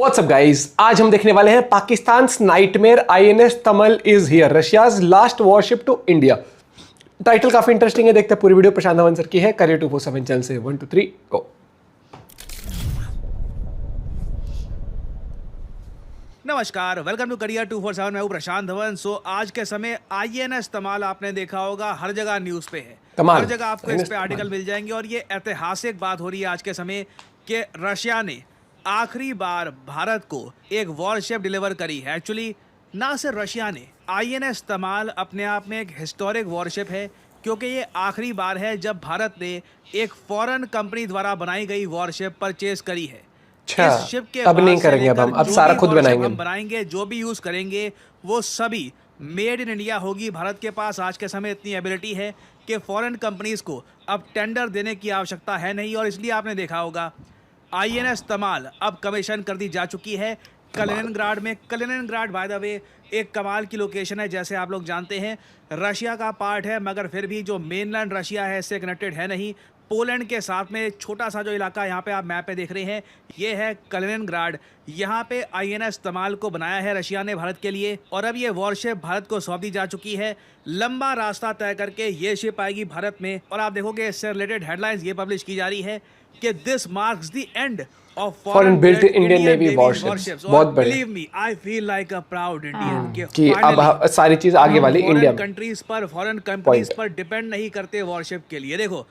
WhatsApp guys, आज हम देखने वाले हैं Pakistan nightmare INS Tamal is here, Russia's last warship to India. Title काफी इंटरेस्टिंग है, देखते हैं पूरी वीडियो। प्रशांत धवन सर की है, करियर 247 चैनल से 1 2 3 गो। नमस्कार, वेलकम टू करियर 247। मैं हूं प्रशांत धवन। आज के समय आईएनएस तमाल आपने देखा होगा, हर जगह न्यूज पे है, हर जगह आपको इस पे आर्टिकल मिल जाएंगे। और ये ऐतिहासिक बात हो रही है आज के समय कि रशिया ने आखिरी बार भारत को एक वॉरशिप डिलीवर करी है। एक्चुअली ना सिर्फ रशिया ने, आईएनएस तमाल अपने आप में एक हिस्टोरिक वॉरशिप है, क्योंकि ये आखिरी बार है जब भारत ने एक फॉरेन कंपनी द्वारा बनाई गई वॉरशिप परचेज करी है। इस शिप के अब नहीं करेंगे, अब सारा खुद बनाएंगे, जो भी यूज करेंगे वो सभी मेड इन इंडिया होगी। भारत के पास आज के समय इतनी एबिलिटी है कि फॉरेन कंपनीज को अब टेंडर देने की आवश्यकता है नहीं, और इसलिए आपने देखा होगा आईएनएस तमाल अब कमीशन कर दी जा चुकी है कलिनिनग्राड में। कलिनिनग्राड बाय द वे एक कमाल की लोकेशन है, जैसे आप लोग जानते हैं रशिया का पार्ट है, मगर फिर भी जो मेनलैंड रशिया है इससे कनेक्टेड है नहीं। पोलैंड के साथ में छोटा सा जो इलाका यहाँ पे आप मैप पे देख रहे हैं, ये है कलिनिनग्राड। यहाँ पे आईएनएस तमाल को बनाया है रशिया ने भारत के लिए, और अब ये वॉरशिप भारत को सौंप दी जा चुकी है। लंबा रास्ता तय करके ये शिप आएगी भारत में, और आप देखोगे इससे रिलेटेड हेडलाइंस ये पब्लिश की जा रही है कि this marks the end of foreign built Indian Navy warships। बहुत बढ़िया। Believe me, I feel like a proud Indian कि अब सारी चीज आगे वाली इंडिया कंट्रीज पर, फॉरेन कंपनीज पर डिपेंड नहीं करते वॉरशिप के लिए। देखो,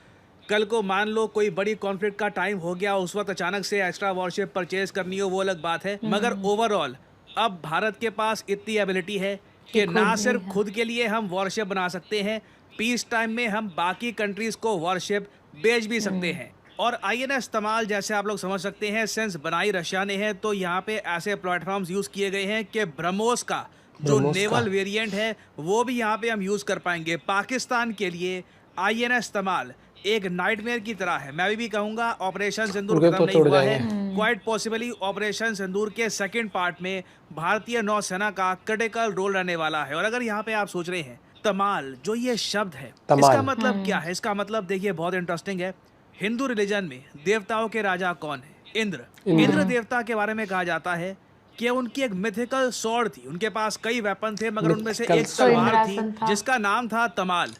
कल को मान लो कोई बड़ी कॉन्फ्लिक्ट का टाइम हो गया, उस वक्त अचानक से एक्स्ट्रा वॉरशिप परचेज करनी हो, वो अलग बात है। मगर ओवरऑल अब भारत के पास इतनी एबिलिटी है कि ना सिर्फ खुद के लिए हम वॉरशिप बना सकते हैं, पीस टाइम में हम बाकी कंट्रीज को वॉरशिप बेच भी सकते हैं। और आईएनएस तमाल जैसे आप लोग समझ सकते हैं, सिंस बनाई रशिया ने है, तो यहाँ पे ऐसे प्लेटफॉर्म्स यूज किए गए हैं कि ब्रह्मोस का जो नेवल वेरिएंट है वो भी यहाँ पे हम यूज कर पाएंगे। पाकिस्तान के लिए आईएनएस तमाल एक नाइटमेयर की तरह है। मैं भी कहूँगा ऑपरेशन सिंदूर खत्म नहीं हुआ है, क्वाइट पॉसिबली ऑपरेशन सिंदूर के सेकेंड पार्ट में भारतीय नौसेना का क्रिटिकल रोल रहने वाला है। और अगर यहाँ पे आप सोच रहे हैं तमाल जो ये शब्द है, इसका मतलब क्या है? इसका मतलब देखिए बहुत इंटरेस्टिंग है। हिंदू रिलीजन में देवताओं के राजा कौन है? इंद्र देवता के बारे में कहा जाता है कि उनकी एक मिथिकल स्वॉर्ड थी, उनके पास कई वेपन थे, मगर उनमें से एक तलवार थी जिसका नाम था तमाल।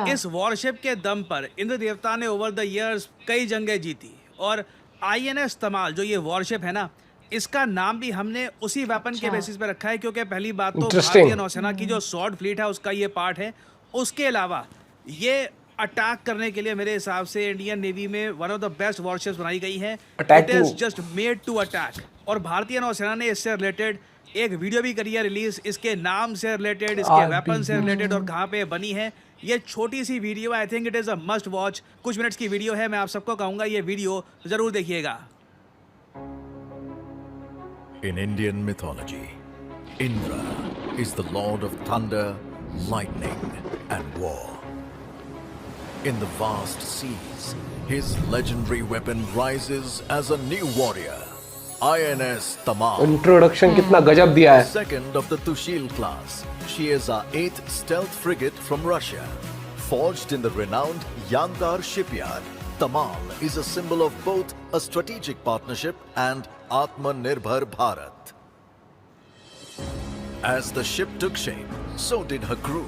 इस वॉरशिप के दम पर इंद्र देवता ने ओवर द इयर्स कई जंगें जीती, और आईएनएस तमाल जो ये वॉरशिप है ना, इसका नाम भी हमने उसी वेपन के बेसिस पे रखा है, क्योंकि पहली बात तो भारतीय नौसेना की जो स्वॉर्ड फ्लीट है उसका ये पार्ट है। उसके अलावा ये अटैक करने के लिए मेरे हिसाब से इंडियन नेवी में one of the best warships बनाई गई है। It is just made to attack. और भारतीय नौसेना ने इससे रिलेटेड एक वीडियो भी करी है रिलीज, इसके नाम से रिलेटेड, इसके वेपन से रिलेटेड और कहाँ पे बनी है। ये छोटी सी video, I think it is a must watch, कुछ मिनट्स की वीडियो है। मैं आप सबको कहूंगा ये वीडियो जरूर देखिएगा। In Indian mythology, Indra is the lord of thunder, lightning and war. In the vast seas, his legendary weapon rises as a new warrior, INS Tamal. Introduction कितना गजब दिया है। Second of the Tushil class, she is our 8th stealth frigate from Russia. Forged in the renowned Yandar shipyard, Tamal is a symbol of both a strategic partnership and Atmanirbhar Bharat. As the ship took shape, so did her crew.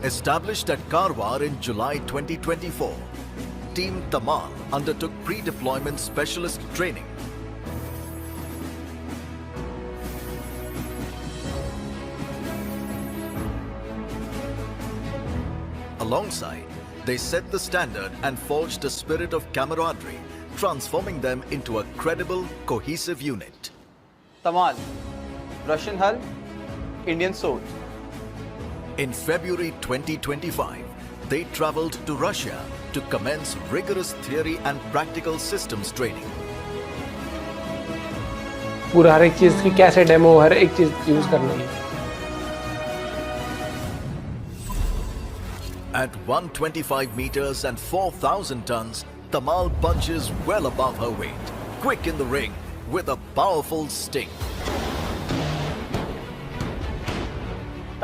Established at Karwar in July 2024, Team Tamal undertook pre-deployment specialist training. Alongside, they set the standard and forged a spirit of camaraderie, transforming them into a credible, cohesive unit. Tamal, Russian hull, Indian sword. In February 2025, they traveled to Russia to commence rigorous theory and practical systems training. पूरा हर एक चीज की कैसे demo, हर एक चीज use करनी है। At 125 meters and 4,000 tons, Tamal punches well above her weight, quick in the ring with a powerful sting.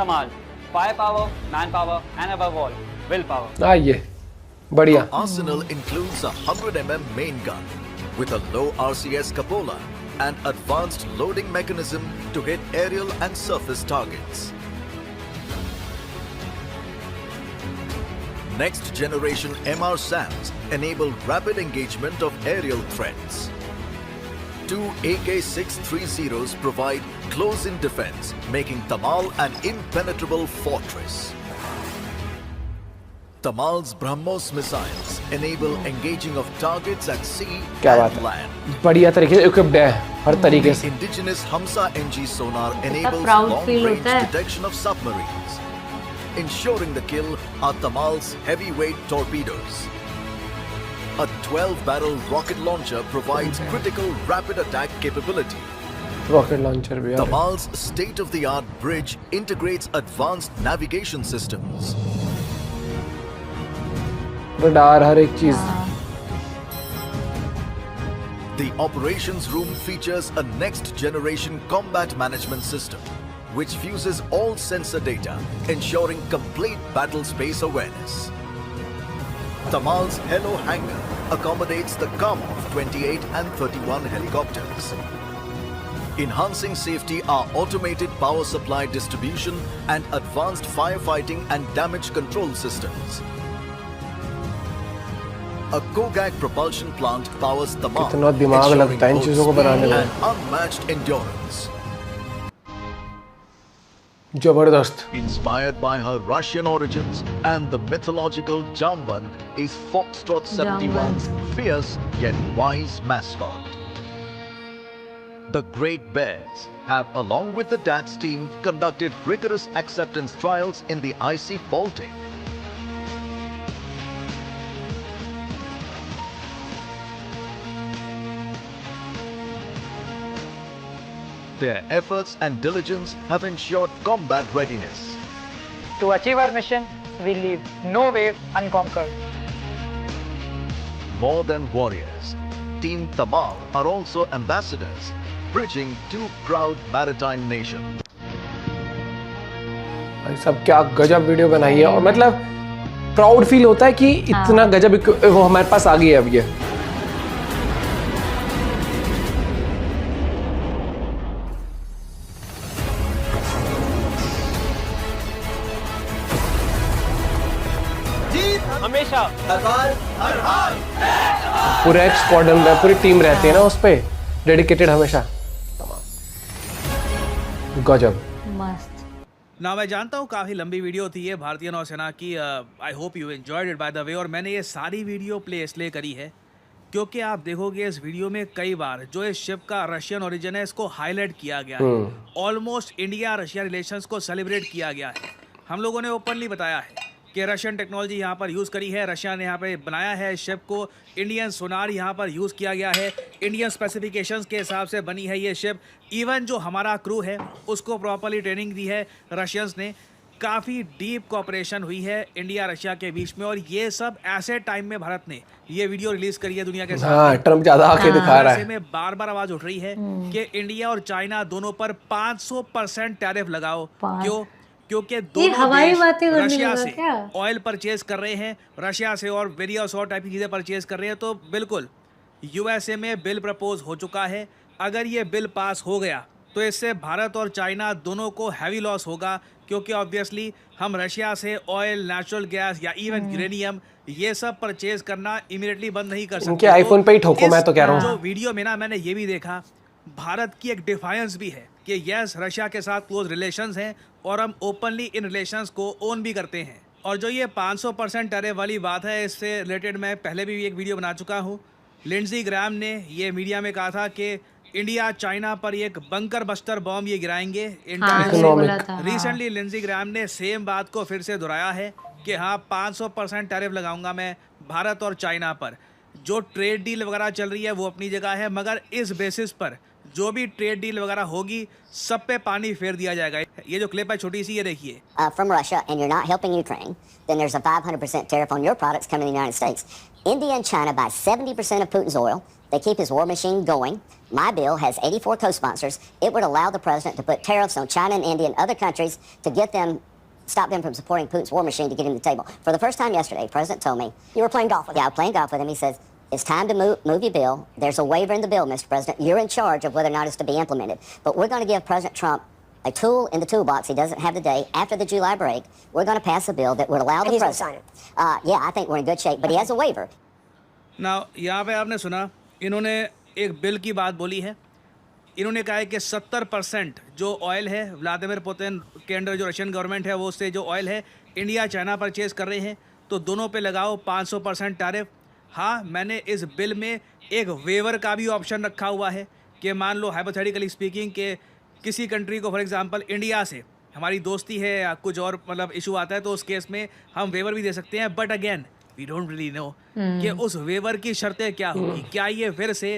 Tamal, firepower, manpower, and above all, willpower. ये बढ़िया। Arsenal includes a 100 mm main gun with a low RCS cupola, and advanced loading mechanism to hit aerial and surface targets. Next generation MR-SAMs enable rapid engagement of aerial threats. Two AK-630s provide close-in defense, making Tamal an impenetrable fortress. Tamal's BrahMos missiles enable engaging of targets at sea क्या बात and है, land. बढ़िया तरीके से equipped है हर तरीके से. Indigenous Hamsa NG sonar enables proud feel long-range होता है. detection of submarines. Ensuring the kill are Tamal's heavyweight torpedoes. A 12-barrel rocket launcher provides critical rapid attack capability. Rocket launcher भी है. Tamal's state-of-the-art bridge integrates advanced navigation systems. Radar हर एक चीज. The operations room features a next-generation combat management system, which fuses all sensor data, ensuring complete battle space awareness. Tamal's Hello Hangar accommodates the Kamov 28 and 31 helicopters. Enhancing safety are automated power supply distribution and advanced firefighting and damage control systems. A Kogak propulsion plant powers Tamal, कितना दिमाग लगता है इन ensuring चीजों को both बनाने speed में. and unmatched endurance. जबरदस्त. Inspired by her Russian origins and the mythological Jamban is Foxtrot 71's fierce yet wise mascot. The Great Bears have, along with the DATS team, conducted rigorous acceptance trials in the icy Baltic. Their efforts and diligence have ensured combat readiness. To achieve our mission, we leave no wave unconquered. More than warriors, Team Tamal are also ambassadors, bridging two proud maritime nations. भाई सब क्या गजब video बनाई है और मतलब proud feel होता है कि इतना गजब वो हमारे पास आ गई है अब ये. हमेशा पूरा एक स्क्वाड्रन में पूरी टीम रहती है ना उस पे डेडिकेटेड हमेशा. गजब. मस्त. ना मैं जानता हूँ काफ़ी लंबी वीडियो थी ये भारतीय नौसेना की. I hope you enjoyed it by the way. और मैंने ये सारी वीडियो प्ले इसलिए करी है क्योंकि आप देखोगे इस वीडियो में कई बार जो इस शिप का रशियन ओरिजिन है इसको हाईलाइट किया गया है. ऑलमोस्ट इंडिया रशिया रिलेशंस को सेलिब्रेट किया गया है. हम लोगों ने ओपनली बताया है कि रशियन टेक्नोलॉजी यहाँ पर यूज़ करी है, रशिया ने यहाँ पे बनाया है इस शिप को, इंडियन सोनार यहाँ पर यूज़ किया गया है, इंडियन स्पेसिफिकेशंस के हिसाब से बनी है ये शिप. इवन जो हमारा क्रू है उसको प्रॉपरली ट्रेनिंग दी है रशियंस ने. काफ़ी डीप कोऑपरेशन हुई है इंडिया रशिया के बीच में और ये सब ऐसे टाइम में भारत ने ये वीडियो रिलीज करी है दुनिया के साथ. हाँ, ट्रम्प ज्यादा आके दिखा रहा ऐसे है. में बार बार आवाज उठ रही है कि इंडिया और चाइना दोनों पर 500% टैरिफ लगाओ. क्यों? क्योंकि दोनों हवाई देश बातें करने रशिया लगा से क्या? ऑयल परचेज कर रहे हैं, रशिया से और वेरियस और टाइप की चीज़ें परचेज कर रहे हैं. तो बिल्कुल यूएसए में बिल प्रपोज हो चुका है. अगर ये बिल पास हो गया तो इससे भारत और चाइना दोनों को हैवी लॉस होगा क्योंकि ऑब्वियसली हम रशिया से ऑयल, नेचुरल गैस या इवन यूरेनियम ये सब परचेज करना इमीडिएटली बंद नहीं कर सकते. इनके आईफोन पे ही ठोको, मैं तो कह रहा हूँ. जो वीडियो में ना मैंने ये भी देखा, भारत की एक डिफायंस भी है कि यस रशिया के साथ क्लोज रिलेशंस हैं और हम ओपनली इन रिलेशंस को ओन भी करते हैं. और जो ये 500% टैरिफ वाली बात है इससे रिलेटेड मैं पहले भी एक वीडियो बना चुका हूँ. लिंडजी ग्राम ने ये मीडिया में कहा था कि इंडिया चाइना पर एक बंकर बस्टर बॉम्ब ये गिराएंगे. रिसेंटली लिंडजी ग्राम ने सेम बात को फिर से दोहराया है कि हाँ 500% टैरिफ लगाऊंगा मैं भारत और चाइना पर. जो ट्रेड डील वगैरह चल रही है वो अपनी जगह है, मगर इस बेसिस पर जो भी ट्रेड डील वगैरह होगी सब पे पानी फेर दिया जाएगा. ये जो क्लिप है छोटी सी, ये देखिए. From Russia and you're not helping Ukraine, then there's a 500% tariff on your products coming to the United States. India and China buy 70% of Putin's oil. They keep his war machine going. My bill has 84 co-sponsors. It would allow the president to put tariffs on China and India and other countries to stop them from supporting Putin's war machine to get him to the table. For the first time yesterday, the president told me, You were playing golf with him. yeah, I was playing golf with him. He says, It's time to move your bill. There's a waiver in the bill, Mr. President. You're in charge of whether or not it's to be implemented. But we're going to give President Trump a tool in the toolbox he doesn't have today. After the July break, we're going to pass a bill that would allow the president. Yeah, I think we're in good shape, but he has a waiver. Now, यहाँ पे आपने सुना इन्होंने एक bill की बात बोली है। इन्होंने कहा है कि 70% जो ऑयल है व्लादिमीर पुतिन के अंडर जो रशियन गवर्नमेंट है वो उससे जो ऑयल है इंडिया चाइना परचेज कर रहे हैं, तो दोनों पे लगाओ 500% टैरिफ। हाँ, मैंने इस बिल में एक वेवर का भी ऑप्शन रखा हुआ है कि मान लो हाइपोथेटिकली स्पीकिंग के किसी कंट्री को फॉर एग्जांपल इंडिया से हमारी दोस्ती है या कुछ और मतलब इशू आता है, तो उस केस में हम वेवर भी दे सकते हैं। But again we don't really know कि उस वेवर की शर्तें क्या होगी। क्या ये फिर से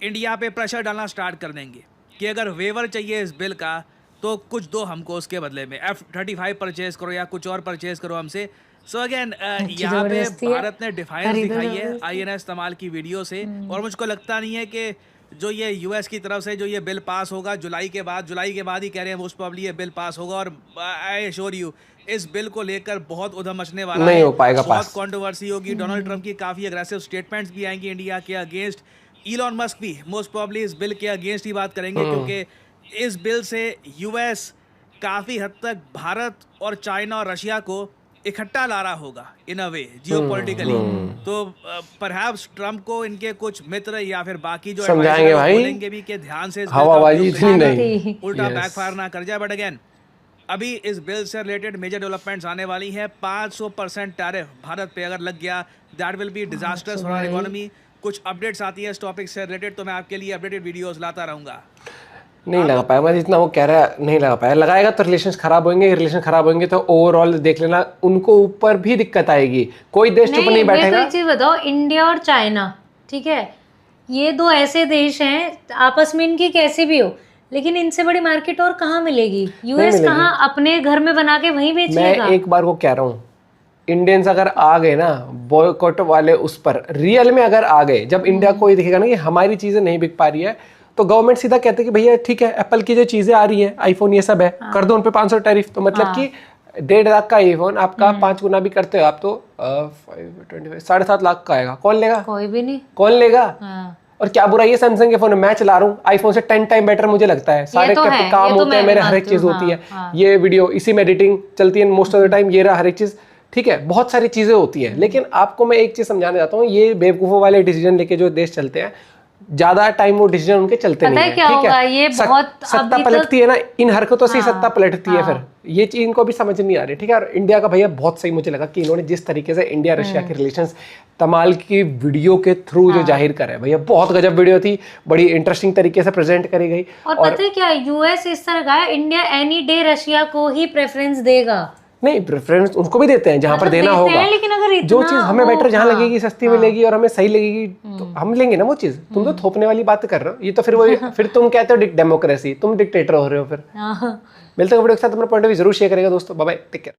इंडिया पे प्रेशर डालना स्टार्ट कर देंगे कि अगर वेवर चाहिए इस बिल का तो कुछ दो हमको उसके बदले में, F-35 परचेज करो या कुछ और परचेज करो हमसे। सो अगेन यहाँ पे भारत ने डिफाइंस दिखाई है INS तमाल की वीडियो से, और मुझको लगता नहीं है कि जो ये यूएस की तरफ से जो ये बिल पास होगा जुलाई के बाद ही कह रहे हैं मोस्ट प्रॉब्ली ये बिल पास होगा। और आई एश्योर यू इस बिल को लेकर बहुत उधम मचने वाला नहीं है, हो पाएगा बहुत पास। कंट्रोवर्सी होगी। डोनाल्ड ट्रंप की काफ़ी अग्रेसिव स्टेटमेंट्स भी आएंगी इंडिया के अगेंस्ट। इलॉन मस्क भी मोस्ट प्रॉब्ली इस बिल के अगेंस्ट ही बात करेंगे, क्योंकि इस बिल से यूएस काफ़ी हद तक भारत और चाइना और रशिया को इकट्ठा ला रहा होगा इन अ वे जियोपॉलिटिकली। तो परहैप्स ट्रम्प को इनके कुछ मित्र या फिर बाकी जो समझाएंगे advisor भाई, बोलेंगे भी कि ध्यान से इस बिल का हवाबाजी उपयोग इतनी करिएगा, नहीं। उल्टा Yes. बैकफायर ना कर जाए। बट अगेन अभी इस बिल से रिलेटेड मेजर डेवलपमेंट्स आने वाली है। 500% टैरिफ भारत पे अगर लग गया, that will be disasters for our economy. कुछ अपडेट्स आती है इस टॉपिक से रिलेटेड तो मैं आपके लिए अपडेटेड वीडियोस लाता रहूंगा। नहीं लगा पाया, मैं जितना वो कह रहा है नहीं लगा पाया। लगाएगा तो रिलेशन खराब होंगे, रिलेशन खराब होंगे तो ओवरऑल देख लेना उनको ऊपर भी दिक्कत आएगी। कोई देश चुप नहीं मेरे को बैठेगा। एक चीज बताओ, इंडिया और चाइना, ठीक है, ये दो ऐसे देश हैं आपस में इनकी कैसी भी हो, लेकिन इनसे बड़ी मार्केट और कहाँ मिलेगी? यूएस मिलेगी। कहाँ अपने घर में बना के वहीं मैं बेचेगा? एक बार को कह रहा हूँ, इंडियंस अगर आ गए ना बॉयकॉट वाले उस पर रियल में अगर आ गए, जब इंडिया को ये दिखेगा ना कि हमारी चीजें नहीं बिक पा रही है, तो गवर्नमेंट सीधा कहते हैं कि भैया ठीक है एप्पल की जो चीजें आ रही है आईफोन ये सब है, कर दो उन पे 500 टैरिफ। तो मतलब कि 1.5 लाख का आईफोन आपका 5 गुना भी करते हो आप तो 7.5 लाख का आएगा। कौन लेगा? कोई भी नहीं। कौन लेगा? हाँ। और क्या बुराई है सैमसंग के फोन में? मैं चला रहा हूँ आईफोन से 10 टाइम बेटर मुझे लगता है। सारे तो है, काम ये तो होते हैं मैं मेरे, हर एक मानती चीज हूँ, होती है। हाँ। ये वीडियो इसी में एडिटिंग चलती है मोस्ट ऑफ द टाइम, ये रहा हर एक चीज, ठीक है, बहुत सारी चीजें होती है। लेकिन आपको मैं एक चीज समझाना चाहता हूँ, ये बेवकूफों वाले डिसीजन लेके जो देश चलते हैं, ज्यादा टाइम वो डिसीजन उनके चलते पता नहीं है है, क्या ठीक होगा? है। ये बहुत सत्ता अभी पलटती है ना, इन हरकतों से ही हाँ, सत्ता पलटती है। हाँ। फिर ये चीज इनको भी समझ नहीं आ रही, ठीक है। और इंडिया का भैया बहुत सही मुझे लगा कि इन्होंने जिस तरीके से इंडिया रशिया के रिलेशंस तमाल की वीडियो के थ्रू जो जाहिर करे, भैया बहुत गजब वीडियो थी, बड़ी इंटरेस्टिंग तरीके से प्रेजेंट करी गई। और पता है क्या, यूएस इस तरह का है, इंडिया एनी डे रशिया को ही प्रेफरेंस देगा। नहीं, प्रेफरेंस उनको भी देते हैं जहां पर मतलब देना देते होगा, हैं, लेकिन अगर जो इतना चीज हमें वो- बेटर जहां हाँ, लगेगी, सस्ती मिलेगी और हमें सही लगेगी तो हम लेंगे ना वो चीज। तुम तो थोपने वाली बात कर रहे हो, ये तो फिर वो फिर तुम कहते हो डेमोक्रेसी, तुम डिक्टेटर हो रहे हो फिर। हाँ। मिलते हैं वीडियो के साथ, अपना पॉइंट ऑफ व्यू जरूर शेयर करेगा दोस्तों। Bye bye, take care.